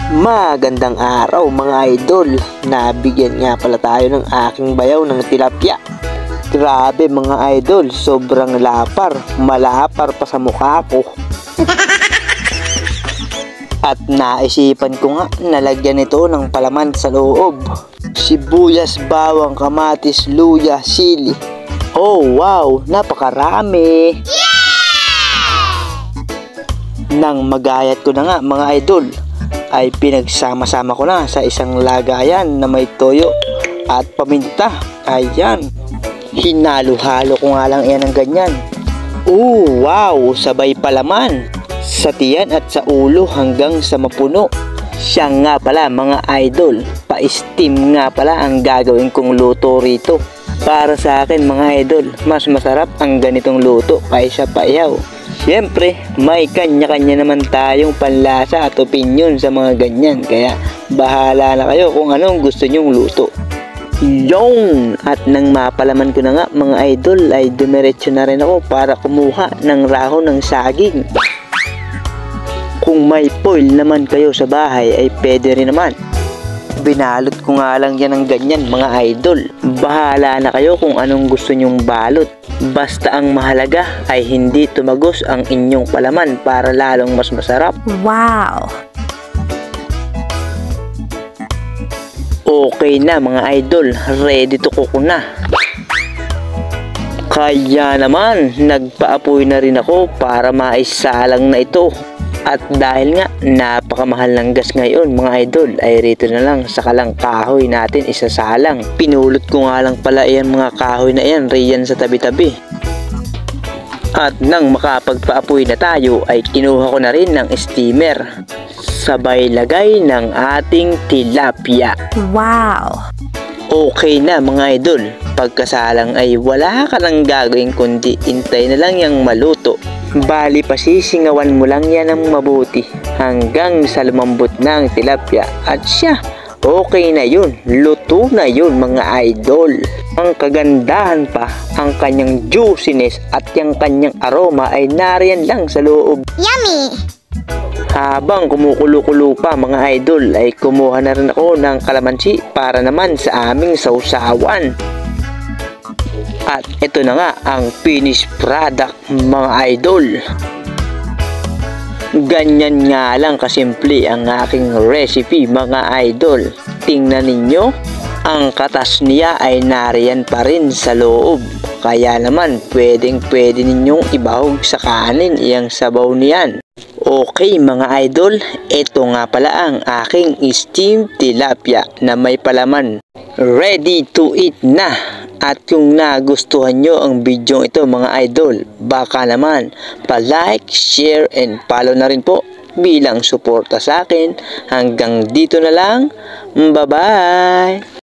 Magandang araw mga idol. Nabigyan nga pala tayo ng aking bayaw ng tilapia. Grabe mga idol, sobrang lapar. Malapar pa sa mukha ko. At naisipan ko nga nalagyan ito ng palaman sa loob. Sibuyas, bawang, kamatis, luya, sili. Oh wow, napakarami. Nang magayat ko na nga mga idol, ay pinagsama-sama ko na sa isang lagayan na may toyo at paminta. Ayan, hinalo-halo ko nga lang yan ng ganyan. Wow, sabay palaman sa tiyan at sa ulo hanggang sa mapuno. Siya nga pala mga idol, pa-steam nga pala ang gagawin kong luto rito. Para sa akin mga idol, mas masarap ang ganitong luto kaysa paihaw. Siyempre, may kanya-kanya naman tayong panlasa at opinion sa mga ganyan. Kaya, bahala na kayo kung anong gusto nyong luto. Yon! At nang mapalaman ko na nga mga idol, ay dumiretso na rin ako para kumuha ng rahon ng saging. Kung may foil naman kayo sa bahay, ay pwede rin naman. Binalot ko nga lang yan ng ganyan mga idol. Bahala na kayo kung anong gusto nyong balot. Basta ang mahalaga ay hindi tumagos ang inyong palaman para lalong mas masarap. Wow! Okay na mga idol, ready to cook na. Kaya naman, nagpaapoy na rin ako para maisalang na ito. At dahil nga napakamahal ng gas ngayon mga idol, ay rito na lang sa kalang kahoy natin isasalang. Pinulot ko nga lang pala yan mga kahoy na yan, riyan sa tabi-tabi. At nang makapagpaapoy na tayo ay kinuha ko na rin ng steamer. Sabay lagay ng ating tilapia. Wow! Okay na mga idol, pagkasalang ay wala ka nang gagawin kundi intay na lang yung maluto. Bali pasisingawan mo lang yan ng mabuti hanggang sa lumambot na ang tilapia at siya, okay na yun, luto na yun mga idol. Ang kagandahan pa, ang kanyang juiciness at yung kanyang aroma ay nariyan lang sa loob. Yummy! Habang kumukulo-kulo pa mga idol ay kumuha na rin ako ng kalamansi para naman sa aming sausawan. At ito na nga ang finished product mga idol. Ganyan nga lang kasimple ang aking recipe mga idol. Tingnan ninyo, ang katas niya ay nariyan pa rin sa loob. Kaya naman pwedeng ninyong ibahog sa kanin iyang sabaw niyan. Okay mga idol, ito nga pala ang aking steamed tilapia na may palaman. Ready to eat na! At kung nagustuhan nyo ang video ito mga idol, baka naman pa-like, share, and follow na rin po bilang suporta sa akin. Hanggang dito na lang, bye-bye!